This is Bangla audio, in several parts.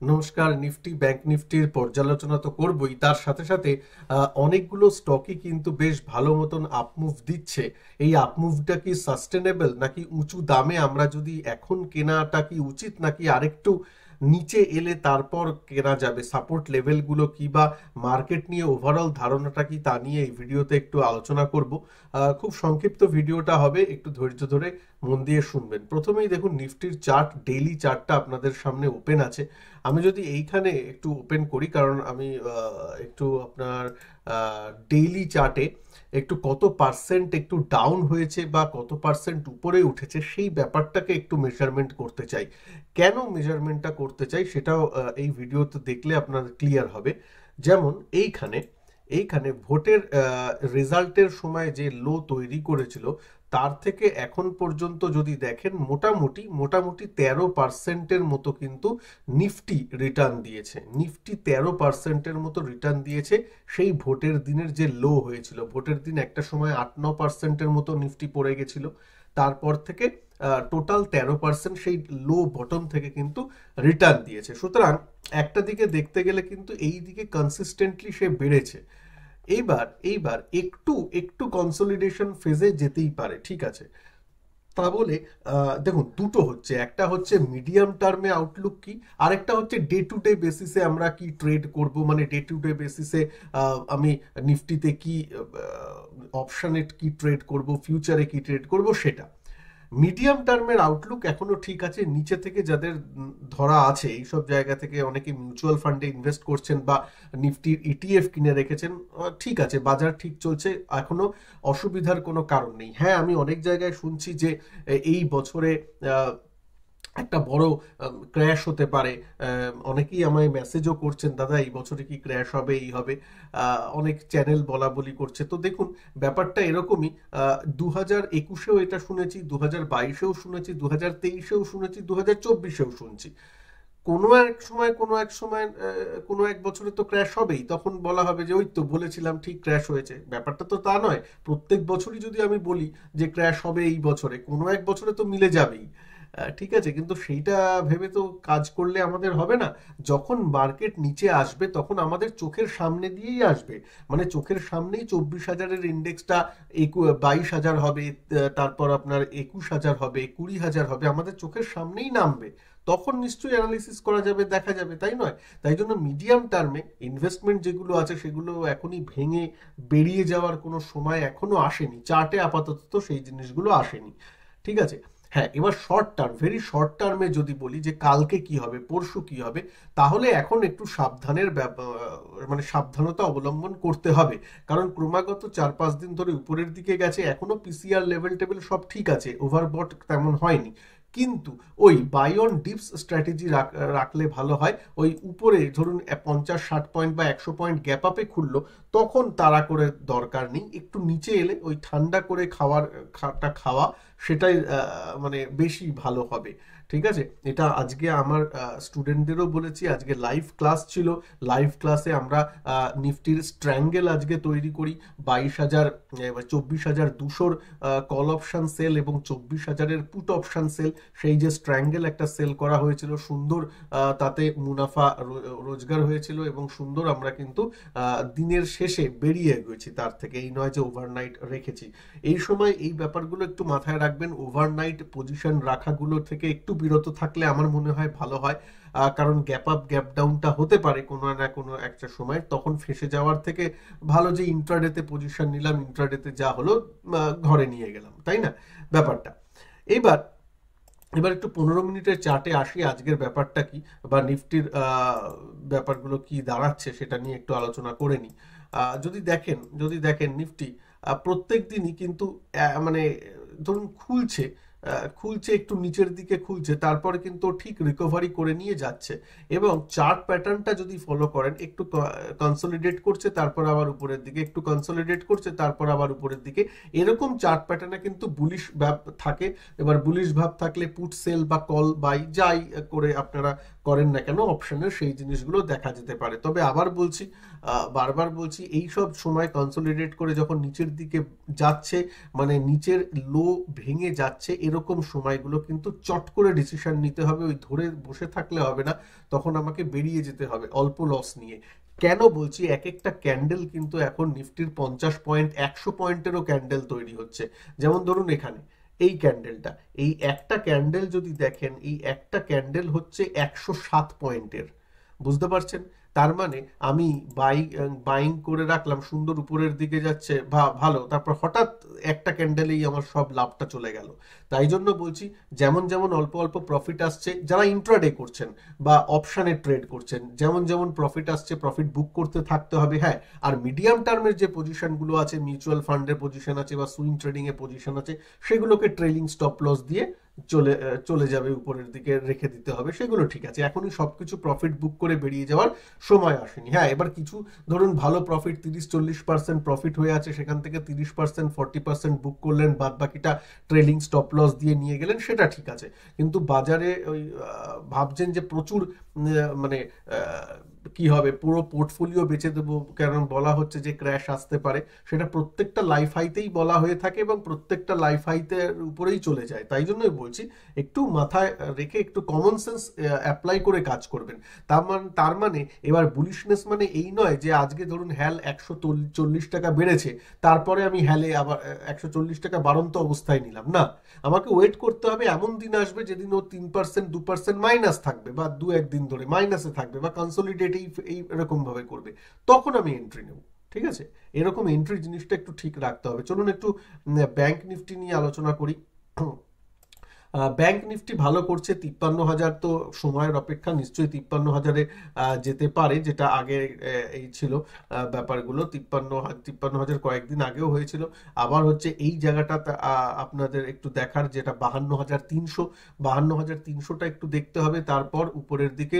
নমস্কার। নিফটি ব্যাংক নিফটির পর্যালোচনা তো করবই, তার সাথে সাথে অনেকগুলো স্টকই কিন্তু বেশ ভালো মতন আপমুভ দিচ্ছে। এই আপমুভটা কি সাস্টেনেবল, নাকি উঁচু দামে আমরা যদি এখন কেনাটা কি উচিত, নাকি আরেকটু নিচে এলে তারপর কেনা যাবে, সাপোর্ট লেভেলগুলো কি, বা মার্কেট নিয়ে ওভারঅল ধারণাটা কি, তা নিয়ে এই ভিডিওতে একটু আলোচনা করব। খুব সংক্ষিপ্ত ভিডিওটা হবে, একটু ধৈর্য ধরে মন দিয়ে শুনবেন। প্রথমেই দেখুন নিফটির চার্ট, ডেইলি চার্টটা আপনাদের সামনে ওপেন আছে। আমি যদি এইখানে একটু ওপেন করি, কারণ আমি একটু আপনার ডেইলি চার্টে একটু কত পার্সেন্ট একটু ডাউন হয়েছে বা কত পার্সেন্ট উপরে উঠেছে সেই ব্যাপারটাকে একটু মেজারমেন্ট করতে চাই। কেন মেজারমেন্টটা করতে চাই সেটাও এই ভিডিওতে দেখলে আপনার ক্লিয়ার হবে। যেমন এইখানে এইখানে ভোটের রেজাল্টের সময় যে লো তৈরি করেছিল, তার থেকে এখন পর্যন্ত যদি দেখেন মোটামুটি মোটামুটি 13%-এর মতো কিন্তু নিফটি রিটার্ন দিয়েছে। নিফটি 13%-এর মতো রিটার্ন দিয়েছে সেই ভোটের দিনের যে লো হয়েছিল। ভোটের দিন একটা সময় 8-9%-এর মতো নিফটি পড়ে গেছিল, তারপর থেকে টোটাল 13% সেই লো বটম থেকে কিন্তু রিটার্ন দিয়েছে। সুতরাং একটা দিকে দেখতে গেলে কিন্তু এই দিকে কনসিস্টেন্টলি সে বেড়েছে। এইবার এইবার একটু একটু কনসলিডেশন ফেজে যেতেই পারে, ঠিক আছে। তা বলে দেখুন দুটো হচ্ছে, একটা হচ্ছে মিডিয়াম টার্মে আউটলুক কি, আরেকটা হচ্ছে ডে টু ডে বেসিসে আমরা কি ট্রেড করব, মানে ডে টু ডে বেসিসে আমি নিফটিতে কি অপশানে কি ট্রেড করব, ফিউচারে কি ট্রেড করব সেটা। মিডিয়াম টার্মের আউটলুক এখনো ঠিক আছে। নিচে থেকে যাদের ধরা আছে, এইসব জায়গা থেকে অনেকে মিউচুয়াল ফান্ডে ইনভেস্ট করছেন বা নিফটির ইটিএফ কিনে রেখেছেন, ঠিক আছে, বাজার ঠিক চলছে, এখনো অসুবিধার কোনো কারণ নেই। হ্যাঁ, আমি অনেক জায়গায় শুনছি যে এই বছরে আহ, একটা বড় ক্র্যাশ হতে পারে। অনেকেই আমায় মেসেজও করছেন, দাদা এই বছরে কি ক্র্যাশ হবে, এই হবে। অনেক চ্যানেল বলা বলি করছে। তো দেখুন, ব্যাপারটা এরকমই। 2021-এও এটা শুনেছি, 2022-এও শুনেছি, 2023-এও শুনেছি, 2024-এও শুনছি। কোনো এক সময় কোনো এক বছরে তো ক্র্যাশ হবেই, তখন বলা হবে যে ওই তো বলেছিলাম ঠিক ক্র্যাশ হয়েছে। ব্যাপারটা তো তা নয়। প্রত্যেক বছরই যদি আমি বলি যে ক্র্যাশ হবে এই বছরে, কোনো এক বছরে তো মিলে যাবেই। ঠিক আছে, কিন্তু সেইটা ভেবে তো কাজ করলে আমাদের হবে না। যখন মার্কেট নিচে আসবে তখন আমাদের চোখের সামনে দিয়েই আসবে। মানে চোখের সামনেই 24,000-এর ইন্ডেক্সটা 22,000 হবে, তারপর আপনার 21,000 হবে, 20,000 হবে, আমাদের চোখের সামনেই নামবে। তখন নিশ্চয়ই অ্যানালিসিস করা যাবে, দেখা যাবে, তাই নয়? তাই জন্য মিডিয়াম টার্মে ইনভেস্টমেন্ট যেগুলো আছে সেগুলো এখনই ভেঙে বেরিয়ে যাওয়ার কোনো সময় এখনো আসেনি। চার্টে আপাতত তো সেই জিনিসগুলো আসেনি, ঠিক আছে। হ্যাঁ, এবার শর্ট টার্ম, ভেরি শর্ট টার্মে যদি বলি যে কালকে কি হবে, পরশু কি হবে, তাহলে এখন একটু মানে সাবধানতা অবলম্বন করতে হবে। কারণ ক্রমাগত 4-5 দিন ধরে উপরের দিকে গেছে, এখনো পিসিআর লেভেল টেবিল সব ঠিক আছে, ওভারবট তেমন হয়নি। কিন্তু ওই বাই অন ডিপস স্ট্র্যাটেজি রাখলে ভালো হয়। ওই উপরে ধরুন 50-60 পয়েন্ট বা 100 পয়েন্ট গ্যাপ আপে খুললো, তখন তাড়া করে দরকার নেই। একটু নিচে এলে ওই ঠান্ডা করে খাওয়া, সেটাই মানে বেশি ভালো হবে, ঠিক আছে। এটা আজকে আমার স্টুডেন্টদেরও বলেছি, আজকে লাইভ ক্লাস ছিল। লাইভ ক্লাসে আমরা নিফটির স্ট্র্যাঙ্গেল আজকে তৈরি করি। 22,000 24,200 কল অপশন সেল এবং 24,000-এর পুট অপশন সেল, সেই যে স্ট্র্যাঙ্গেল একটা সেল করা হয়েছিল, সুন্দর তাতে মুনাফা রোজগার হয়েছিল এবং সুন্দর আমরা কিন্তু দিনের শেষে বেরিয়ে গেছি তার থেকে। এই নয় যে ওভারনাইট রেখেছি। এই সময় এই ব্যাপারগুলো একটু মাথায় রাখবেন। ওভারনাইট পজিশন রাখাগুলো থেকে একটু বিরত থাকলে আমার মনে হয় ভালো হয়। কারণ গ্যাপ আপ গ্যাপ ডাউনটা হতে পারে কোনো না কোনো একটা সময়, তখন ফেসে যাওয়ার থেকে ভালো যে ইন্ট্রাডেতে পজিশন নিলাম, ইন্ট্রাডেতে যা হলো ঘরে নিয়ে গেলাম, তাই না ব্যাপারটা। এইবার এবার একটু 15 মিনিটের চার্টে আসি, আজকের ব্যাপারটা কি বা নিফটির ব্যাপারগুলো কি দাঁড়াচ্ছে সেটা নিয়ে একটু আলোচনা করে নিই। যদি দেখেন নিফটি প্রত্যেক দিনই কিন্তু মানে ধরুন খুলছে একটু নিচের দিকে খুলছে, তারপরে কিন্তু ঠিক রিকভারি করে নিয়ে যাচ্ছে। এবং চার্ট প্যাটার্নটা যদি ফলো করেন, একটু কনসলিডেট করছে, তারপর আবার উপরের দিকে, একটু কনসলিডেট করছে, তারপর আবার উপরের দিকে, এরকম চার্ট প্যাটার্নে কিন্তু বুলিশ ভাব থাকে। এবার বুলিশ ভাব থাকলে পুট সেল বা কল বাই যাই করে আপনারা করেন না কেন অপশনের, সেই জিনিসগুলো দেখা যেতে পারে। তবে আবার বলছি, বারবার বলছি, এই সব সময় কনসলিডেট করে যখন নিচের দিকে যাচ্ছে, মানে নিচের লো ভেঙে যাচ্ছে, এরকম সময়গুলো কিন্তু চট করে ডিসিশন নিতে হবে, ওই ধরে বসে থাকলে হবে না, তখন আমাকে বেরিয়ে যেতে হবে অল্প লস নিয়ে। কেন বলছি, এক একটা ক্যান্ডেল কিন্তু এখন নিফটির 50 পয়েন্ট 100 পয়েন্টেরও ক্যান্ডেল তৈরি হচ্ছে। যেমন ধরুন এখানে এই ক্যান্ডেলটা, এই একটা ক্যান্ডেল যদি দেখেন, এই একটা ক্যান্ডেল হচ্ছে 107 পয়েন্টের। বুঝতে পারছেন? তার মানে আমি বাইং করে রাখলাম, সুন্দর উপরের দিকে যাচ্ছে, ভালো, তারপর হঠাৎ একটা ক্যান্ডেলেই আমার সব লাভটা চলে গেল। তাই জন্য বলছি, যেমন যেমন অল্প অল্প প্রফিট আসছে, যারা ইন্ট্রাডে করছেন বা অপশানে ট্রেড করছেন, যেমন যেমন প্রফিট আসছে প্রফিট বুক করতে থাকতে হবে। হ্যাঁ, আর মিডিয়াম টার্মের যে পজিশনগুলো আছে, মিউচুয়াল ফান্ডের পজিশন আছে বা সুইং ট্রেডিং এর পজিশন আছে, সেগুলোকে ট্রেলিং স্টপ লস দিয়ে চলে যাবে উপরের দিকে রেখে দিতে হবে, সেগুলো ঠিক আছে। এখনই সবকিছু প্রফিট বুক করে বেরিয়ে যাওয়ার সময় আসেনি। হ্যাঁ, এবার কিছু ধরুন ভালো প্রফিট 30-40% প্রফিট হয়ে আছে, সেখান থেকে 30% 40% বুক করলেন, বাদ বাকিটা ট্রেলিং স্টপ লস দিয়ে নিয়ে গেলেন, সেটা ঠিক আছে। কিন্তু বাজারে ওই ভাবছেন যে প্রচুর মানে কি হবে, পুরো পোর্টফোলিও বেচে দেবো কারণ বলা হচ্ছে যে ক্র্যাশ আসতে পারে, সেটা প্রত্যেকটা লাইফ হাইতেই বলা হয়ে থাকে এবং প্রত্যেকটা লাইফ হাইতে উপরেই চলে যায়। তাই জন্যই বলছি, একটু মাথায় রেখে একটু কমন সেন্স অ্যাপ্লাই করে কাজ করবেন। তার মানে এবার বুলিশনেস মানে এই নয় যে আজকে ধরুন হ্যাল 140 টাকা বেড়েছে, তারপরে আমি হ্যালে আবার 140 টাকা বাড়ন্ত অবস্থায় নিলাম না। আমাকে ওয়েট করতে হবে, এমন দিন আসবে যেদিন ও 3% 2% মাইনাস থাকবে, বা 2-1 দিন ধরে মাইনাসে থাকবে, বা কনসোলিডেট এই এরকম ভাবে করবে, তখন আমি এন্ট্রি নেব। ঠিক আছে, এরকম এন্ট্রি জিনিসটা একটু ঠিক রাখতে হবে। চলুন একটু ব্যাংক নিফটি নিয়ে আলোচনা করি। ব্যাংক নিফটি ভালো করছে, 53,000 তো সময়ের অপেক্ষা, নিশ্চয়ই 53,000-এ যেতে পারে, যেটা আগে এই ছিল ব্যাপারগুলো। 53,000 কয়েকদিন আগেও হয়েছিল, আবার হচ্ছে এই জায়গাটা আপনাদের একটু দেখার, যেটা 52,300, 52,300টা একটু দেখতে হবে, তারপর উপরের দিকে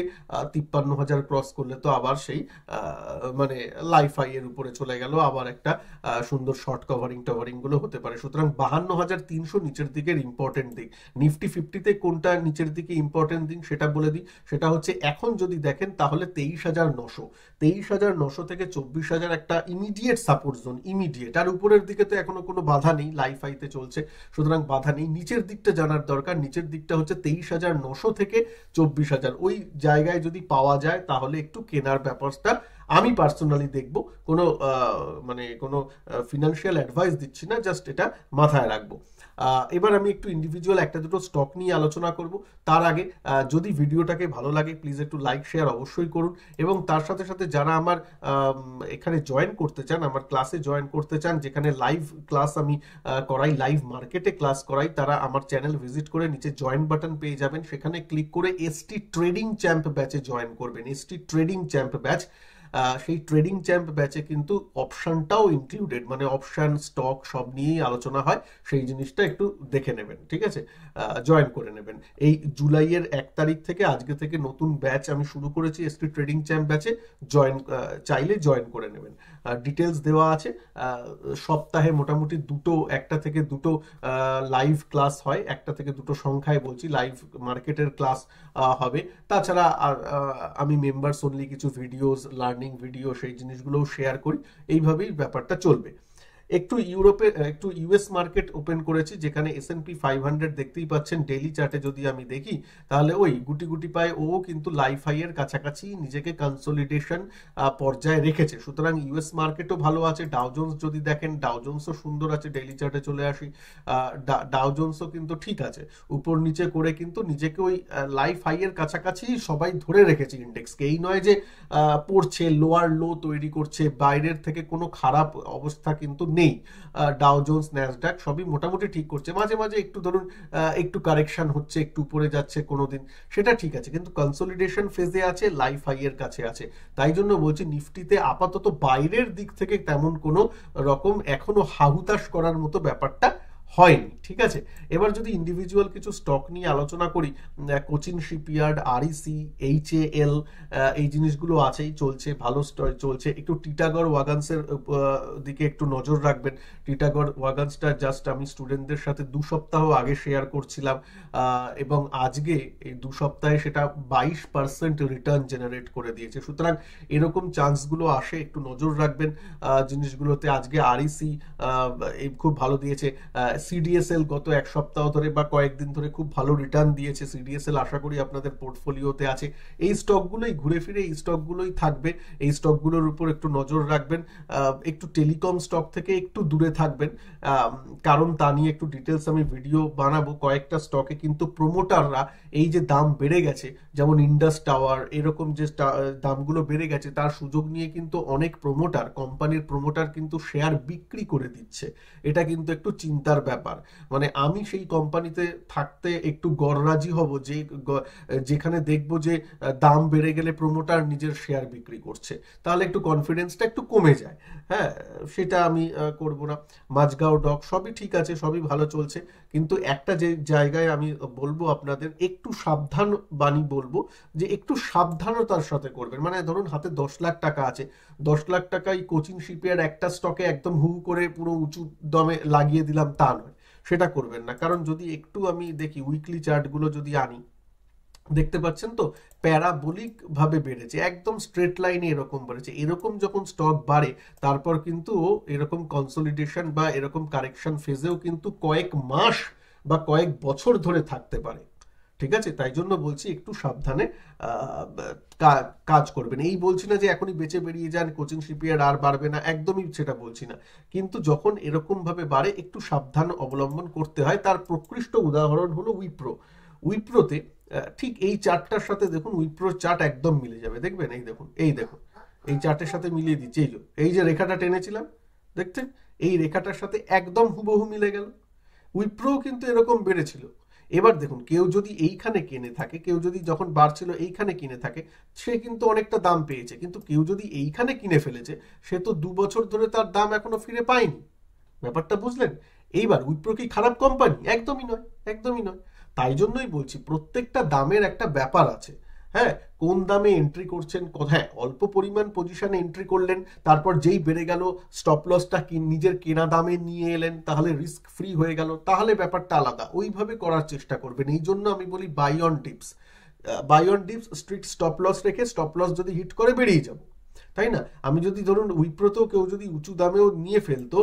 53,000 ক্রস করলে তো আবার সেই মানে লাইফ হাই এর উপরে চলে গেল, আবার একটা সুন্দর শর্ট কভারিং গুলো হতে পারে। সুতরাং 52,300 নিচের দিকের ইম্পর্টেন্ট দিক। নিফটি 50-তে কোনটা নিচের দিকে ইম্পর্টেন্ট দিন সেটা বলে দিই, সেটা হচ্ছে এখন যদি দেখেন তাহলে 23,900 থেকে 24,000 একটা ইমিডিয়েট সাপোর্ট জোন, ইমিডিয়েট। আর উপরের দিকে তো এখনো কোনো বাধা নেই, লাইফ হাইতে চলছে, সুতরাং বাধা নেই। নিচের দিকটা জানার দরকার, নিচের দিকটা হচ্ছে 23,900 থেকে 24,000, ওই জায়গায় যদি পাওয়া যায় তাহলে একটু কেনার ব্যাপারটা আমি পার্সোনালি দেখব। কোনো মানে কোনো ফিনান্সিয়াল অ্যাডভাইস দিচ্ছি না, জাস্ট এটা মাথায় রাখবো। এবার আমি একটু ইন্ডিভিজুয়াল একটা দুটো স্টক নিয়ে আলোচনা করব। তার আগে যদি ভিডিওটাকে ভালো লাগে প্লিজ একটু লাইক শেয়ার অবশ্যই করুন, এবং তার সাথে সাথে যারা আমার এখানে জয়েন করতে চান, আমার ক্লাসে জয়েন করতে চান, যেখানে লাইভ ক্লাস আমি করাই, লাইভ মার্কেটে ক্লাস করাই, তারা আমার চ্যানেল ভিজিট করে নিচে জয়েন বাটন পেয়ে যাবেন, সেখানে ক্লিক করে এসটি ট্রেডিং চ্যাম্প ব্যাচে জয়েন করবেন। এসটি ট্রেডিং চ্যাম্প ব্যাচ, সেই ট্রেডিং চ্যাম্প ব্যাচে কিন্তু অপশনটাও ইনক্লুডেড, মানে অপশন স্টক সব নিয়েই আলোচনা হয়, সেই জিনিসটা একটু দেখে নেবেন। ঠিক আছে, জয়েন করে নেবেন। এই জুলাইয়ের 1 তারিখ থেকে, আজকে থেকে নতুন ব্যাচ আমি শুরু করেছি এসটি ট্রেডিং চ্যাম্প ব্যাচে, চাইলে জয়েন করে নেবেন। ডিটেলস দেওয়া আছে। সপ্তাহে মোটামুটি একটা থেকে দুটো লাইভ ক্লাস হয়, একটা থেকে দুটো সংখ্যায় বলছি, লাইভ মার্কেটের ক্লাস হবে। তাছাড়া আমি মেম্বার্স অনলি কিছু ভিডিওস, লার্নিং ভিডিও, সেই জিনিসগুলোও শেয়ার করি। এইভাবেই ব্যাপারটা চলবে। একটু ইউএস মার্কেট ওপেন করেছি, যেখানে S&P 500 দেখতেই পাচ্ছেন ডেইলি চার্টে যদি আমি দেখি তাহলে ওই গুটি গুটি পায় ও কিন্তু লাইফ হাই এর কাছাকাছি নিজেকে কনসোলিডেশন পর্যায়ে রেখেছে। সুতরাং ইউএস মার্কেটও ভালো আছে। ডাও জোন্স যদি দেখেন, ডাও জোন্সও সুন্দর আছে, ডেইলি চার্টে চলে আসি, ডাও জোন্সও কিন্তু ঠিক আছে, উপর নিচে করে কিন্তু নিজেকে ওই লাইফ হাই এর কাছাকাছি সবাই ধরে রেখেছে ইন্ডেক্সকে। এই নয় যে পড়ছে, লোয়ার লো তৈরি করছে, বাইরের থেকে কোনো খারাপ অবস্থা কিন্তু নেই। ডাও জোন্স, ন্যাসডাক সবই মোটামুটি ঠিক করছে, মাঝে মাঝে একটু ধরুন একটু কারেকশন হচ্ছে, একটু উপরে যাচ্ছে কোনোদিন, সেটা ঠিক আছে, কিন্তু কনসোলিডেশন ফেজে আছে, লাইফ হাই এর কাছে আছে। তাই জন্য বলছি নিফটিতে আপাতত বাইরের দিক থেকে তেমন কোনো রকম এখনো হাহুতাশ করার মতো ব্যাপারটা হয়নি। ঠিক আছে, এবার যদি ইন্ডিভিজুয়াল কিছু স্টক নিয়ে আলোচনা করি, কোচিন শিপইয়ার্ড, আরইসি, HAL, এই জিনিসগুলো আছেই, চলছে ভালো, চলছে। একটু টিটাগড় ওয়াগানসের দিকে একটু নজর রাখবেন। টিটাগড় ওয়াগানসটা জাস্ট আমি স্টুডেন্টদের সাথে 2 সপ্তাহ আগে শেয়ার করছিলাম, এবং আজকে এই 2 সপ্তাহে সেটা 22% রিটার্ন জেনারেট করে দিয়েছে। সুতরাং এরকম চান্সগুলো আসে, একটু নজর রাখবেন জিনিসগুলোতে। আজকে আরইসি খুব ভালো দিয়েছে, সিডিএসএল গত এক সপ্তাহ ধরে বা কয়েকদিন ধরে খুব ভালো রিটার্ন দিয়েছে, সিডিএসএল আশা করি আপনাদের পোর্টফোলিওতে আছে। এই স্টকগুলোই ঘুরে ফিরে এই স্টকগুলোই থাকবে, এই স্টকগুলোর উপর একটু নজর রাখবেন। একটু টেলিকম স্টক থেকে একটু দূরে থাকবেন, কারণ তা নিয়ে একটু ডিটেলস আমি ভিডিও বানাবো। কয়েকটা স্টকে কিন্তু প্রোমোটাররা এই যে দাম বেড়ে গেছে, যেমন ইন্ডাস টাওয়ার এরকম যে দামগুলো বেড়ে গেছে, তার সুযোগ নিয়ে কিন্তু অনেক প্রোমোটার, কোম্পানির প্রোমোটার কিন্তু শেয়ার বিক্রি করে দিচ্ছে। এটা কিন্তু একটু চিন্তার ব্যাপার। মানে আমি সেই কোম্পানিতে থাকতে একটু গররাজি হব যে যেখানে দেখবো যে দাম বেড়ে গেলে প্রোমোটার নিজের শেয়ার বিক্রি করছে, তাহলে একটু কনফিডেন্সটা একটু কমে যায়। হ্যাঁ, সেটা আমি করব না। মাঝগাঁও ডক সবই ঠিক আছে, সবই ভালো চলছে, কিন্তু একটা যে জায়গায় আমি বলবো আপনাদের একটু সাবধান বাণী বলবো, যে একটু সাবধানতার সাথে করবেন। মানে ধরুন হাতে 10 লাখ টাকা আছে, 10 লাখ টাকাই কোচিং শিপইয়ার্ড একটা স্টকে একদম হু করে পুরো উঁচু দমে লাগিয়ে দিলাম, তা নয়, সেটা করবেন না। কারণ যদি একটু আমি দেখি উইকলি চার্টগুলো যদি আনি, দেখতে পাচ্ছেন তো প্যারাবোলিক ভাবে বেড়েছে, একদম স্ট্রেট লাইনে এরকম বেড়েছে। এরকম যখন স্টক বাড়ে তারপর কিন্তু এরকম কনসলিডেশন বা এরকম কারেকশন ফেজেও কিন্তু কয়েক মাস বা কয়েক বছর ধরে থাকতে পারে। ঠিক আছে, তাই জন্য বলছি একটু সাবধানে কাজ করবেন। এই বলছি না যে এখনই বেঁচে বেরিয়ে যান, কোচিং শিপইয়ার্ড আর বাড়বে না, একদমই সেটা বলছি না। কিন্তু যখন এরকম ভাবে বাড়ে একটু সাবধান অবলম্বন করতে হয়। তার প্রকৃষ্ট উদাহরণ হলো উইপ্রো। উইপ্রোতে ঠিক এই চার্টটার সাথে দেখুন, উইপ্রোর চার্ট একদম মিলে যাবে, দেখবেন এই দেখুন, এই দেখুন, এই চার্টের সাথে মিলিয়ে দিচ্ছি। এই যে রেখাটা টেনেছিলাম দেখছেন, এই রেখাটার সাথে একদম হুবহু মিলে গেল। উইপ্রো কিন্তু এরকম বেড়েছিল। এবার দেখুন, কেউ যদি এইখানে কিনে থাকে, কেউ যদি যখন বাড়ছিল এইখানে কিনে থাকে, সে কিন্তু অনেকটা দাম পেয়েছে। কিন্তু কেউ যদি এইখানে কিনে ফেলেছে, সে তো 2 বছর ধরে তার দাম এখনো ফিরে পায়নি। ব্যাপারটা বুঝলেন? এইবার উইপ্রো কি খারাপ কোম্পানি? একদমই নয়, একদমই নয়। তাই জন্যই বলছি প্রত্যেকটা দামের একটা ব্যাপার আছে। হ্যাঁ, কোন দামে এন্ট্রি করছেন, কোথায় অল্প পরিমাণ পজিশনে এন্ট্রি করলেন, তারপর যেই বেড়ে গেল স্টপ লসটা নিজের কেনা দামে নিয়ে এলেন, তাহলে রিস্ক ফ্রি হয়ে গেল, তাহলে ব্যাপারটা আলাদা। ওইভাবে করার চেষ্টা করবেন। এই জন্য আমি বলি buy on dips, buy on dips, strict stop loss রেখে, স্টপ লস যদি হিট করে বেরিয়ে যাবো, তাই না? আমি যদি ধরুন উইপ্রোতেও কেউ যদি উঁচু দামেও নিয়ে ফেলতো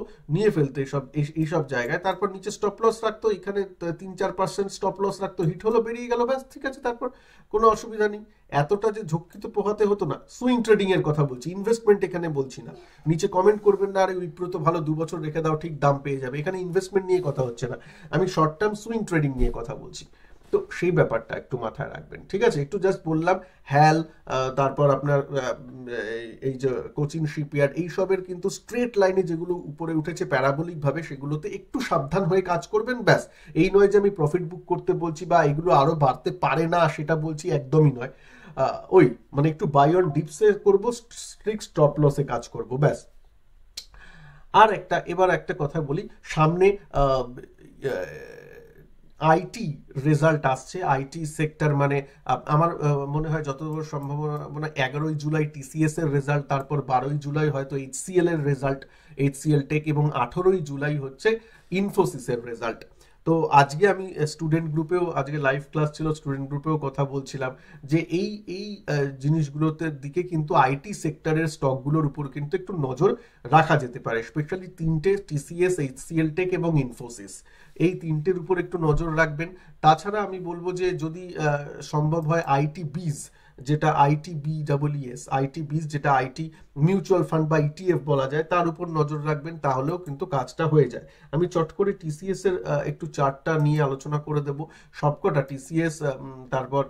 এইসব জায়গায়, তারপর নিচে স্টপ লস রাখতো, এখানে 3-4% স্টপ লস রাখতো, হিট হলো, বেরিয়ে গেল, ব্যাস ঠিক আছে, তারপর কোনো অসুবিধা নেই। এতটা যে ঝক্কিত পোহাতে হতো না। সুইং ট্রেডিং এর কথা বলছি, ইনভেস্টমেন্ট এখানে বলছি না। নিচে কমেন্ট করবেন না, আরে উইপ্রো তো ভালো, 2 বছর রেখে দাও, ঠিক দাম পেয়ে যাবে। এখানে ইনভেস্টমেন্ট নিয়ে কথা হচ্ছে না, আমি শর্ট টার্ম সুইং ট্রেডিং নিয়ে কথা বলছি। তো সেই ব্যাপারটা একটু মাথায় রাখবেন, ঠিক আছে? একটু জাস্ট বললাম। হ্যাল, তারপর আপনার এই যে কোচিং শিপইয়ার্ড, এইসবের কিন্তু স্ট্রেট লাইনে যেগুলো উপরে উঠেছে প্যারাবোলিক ভাবে, সেগুলোতে একটু সাবধান হয়ে কাজ করবেন, ব্যাস। এই নয় যে আমি প্রফিট বুক করতে বলছি বা এগুলো আরো বাড়তে পারে না সেটা বলছি, একদমই নয়। ওই মানে একটু বাই অন ডিপসে করবো, স্ট্রিক্ট স্টপ লসে কাজ করব, ব্যাস। আর এবার একটা কথা বলি, সামনে আইটি রেজাল্ট আসছে। আইটি সেক্টর মানে আমার মনে হয় যতদূর সম্ভাবনা 11ই জুলাই টিসিএস এর রেজাল্ট, তারপর 12ই জুলাই হয়তো এইচসিএল এর রেজাল্ট, এইচসিএল টেক, এবং 18ই জুলাই হচ্ছে ইনফোসিসের রেজাল্ট। তো আজকে আমি স্টুডেন্ট গ্রুপেও, আজকে লাইভ ক্লাস ছিল, স্টুডেন্ট গ্রুপেও কথা বলছিলাম যে এই এই জিনিসগুলোতে দিকে কিন্তু আইটি সেক্টরের স্টকগুলোর উপর কিন্তু একটু নজর রাখা যেতে পারে। স্পেশালি তিনটে, টিসিএস, এইচসিএল টেক এবং ইনফোসিস, এই তিনটের উপর একটু নজর রাখবেন। তাছাড়া আমি বলবো যে যদি সম্ভব হয় আইটি বিজ, যেটা আইটি বিজ যেটা আইটি মিউচুয়াল ফান্ড বা ইটিএফ বলা যায়, তার উপর নজর রাখবেন, তাহলেও কিন্তু কাজটা হয়ে যায়। আমি চট করে টিসিএস এর একটু চার্টটা নিয়ে আলোচনা করে দেব। সবকটা টিসিএস, তারপর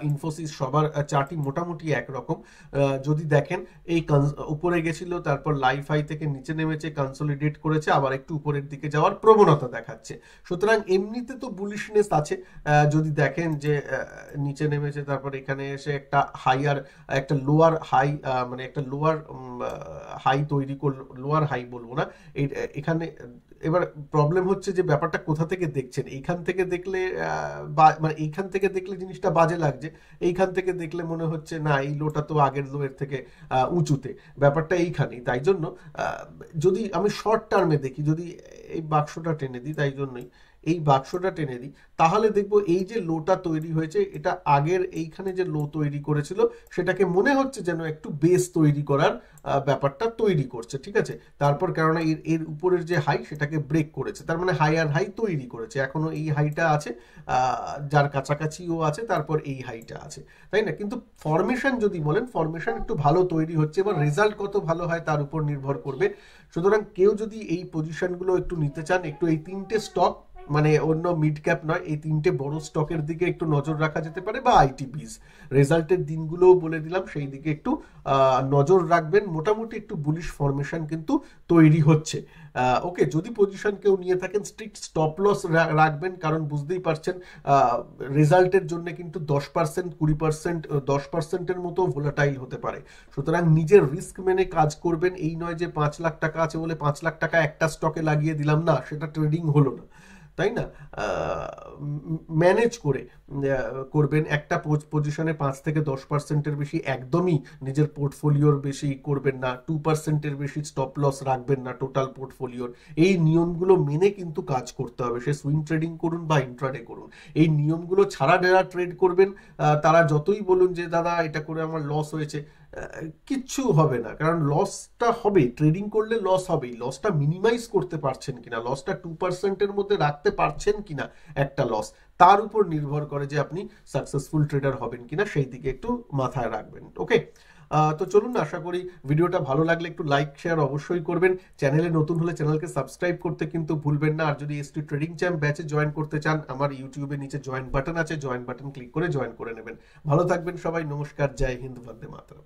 ইনফোসিস, সবার চার্টই মোটামুটি একরকম। যদি দেখেন এই উপরে গেছিল, তারপর লাইফ হাই থেকে নিচে নেমেছে, কনসলিডেট করেছে, আবার একটু উপরের দিকে যাওয়ার প্রবণতা দেখাচ্ছে। সুতরাং এমনিতে তো বুলিশনেস আছে। যদি দেখেন যে নিচে নেমেছে, তারপর এখানে এসে একটা হাইয়ার, একটা লোয়ার হাই, মানে একটা লোয়ার হাই তৈরি করলো, লোয়ার হাই বলবো না এখানে। এবার প্রবলেম হচ্ছে যে ব্যাপারটা কোথা থেকে দেখছেন। এইখান থেকে দেখলে মানে এইখান থেকে দেখলে জিনিসটা বাজে লাগছে, এইখান থেকে দেখলে মনে হচ্ছে না এই লোটা তো আগের লোয়ের থেকে উঁচুতে। ব্যাপারটা এইখানেই। তাই জন্য যদি আমি শর্ট টার্মে দেখি, যদি এই বাক্সটা টেনে দিই, তাই জন্যই এই বাক্সটা টেনে দিই, তাহলে দেখবো এই যে লোটা তৈরি হয়েছে এটা আগের এইখানে যে লো তৈরি করেছিল সেটাকে মনে হচ্ছে যেন একটু বেস তৈরি করার ব্যাপারটা তৈরি করছে, ঠিক আছে। তারপর কেননা এর এর উপরের যে হাই সেটাকে ব্রেক করেছে, তার মানে হাই আর হাই তৈরি করেছে, এখনো এই হাইটা আছে যার কাছাকাছিও আছে, তারপর এই হাইটা আছে, তাই না। কিন্তু ফরমেশন যদি বলেন, ফরমেশন একটু ভালো তৈরি হচ্ছে, এবার রেজাল্ট কত ভালো হয় তার উপর নির্ভর করবে। সুতরাং কেউ যদি এই পজিশনগুলো একটু নিতে চান, একটু এই তিনটে স্টক মানে অন্য মিড ক্যাপ নয়, এই তিনটে বড় স্টকের দিকে একটু নজর রাখা যেতে পারে, বা আইটিবিস রেজাল্টের দিনগুলোও বলে দিলাম সেই দিকে একটু নজর রাখবেন। মোটামুটি একটু বুলিশ ফরমেশন কিন্তু তৈরি হচ্ছে। ওকে, যদি পজিশন কেউ নিয়ে থাকেন স্ট্রিক্ট স্টপ লস রাখবেন, কারণ বুঝতেই পারছেন রেজাল্টের জন্য কিন্তু 10%, 20%, 10%-এর মতো ভোলাটাইল হতে পারে। সুতরাং নিজের রিস্ক মেনে কাজ করবেন, এই নয় যে 5 লাখ টাকা আছে বলে 5 লাখ টাকা একটা স্টকে লাগিয়ে দিলাম, না সেটা ট্রেডিং হলো না, তাই না। ম্যানেজ করে করবেন, একটা পজিশনে 5 থেকে 10%-এর বেশি একদমই নিজের পোর্টফোলিওর বেশি করবেন না, 2%-এর বেশি স্টপ লস রাখবেন না টোটাল পোর্টফোলিওর। এই নিয়মগুলো মেনে কিন্তু কাজ করতে হবে, সে সুইং ট্রেডিং করুন বা ইন্ট্রাডে করুন। এই নিয়মগুলো ছাড়া যারা ট্রেড করবেন তারা যতই বলুন যে দাদা এটা করে আমার লস হয়েছে, কিচ্ছু হবে না, কারণ লসটা হবে, ট্রেডিং করলে লস হবেই। লসটা মিনিমাইজ করতে পারছেন কিনা, লসটা 2%-এর মধ্যে রাখতে পারছেন কিনা একটা লস, তার উপর নির্ভর করে যে আপনি সাকসেসফুল ট্রেডার হবেন কিনা, সেই দিকে একটু মাথায় রাখবেন। ওকে, তো চলুন, আশা করি ভিডিওটা ভালো লাগলে একটু লাইক শেয়ার অবশ্যই করবেন। চ্যানেলে নতুন হলে চ্যানেলকে সাবস্ক্রাইব করতে কিন্তু ভুলবেন না। আর যদি এসটি ট্রেডিং চ্যাম্প ব্যাচে জয়েন করতে চান, আমার ইউটিউবে নিচে জয়েন বাটন আছে, জয়েন বাটন ক্লিক করে জয়েন করে নেবেন। ভালো থাকবেন সবাই, নমস্কার, জয় হিন্দ, বন্দে মাতরম।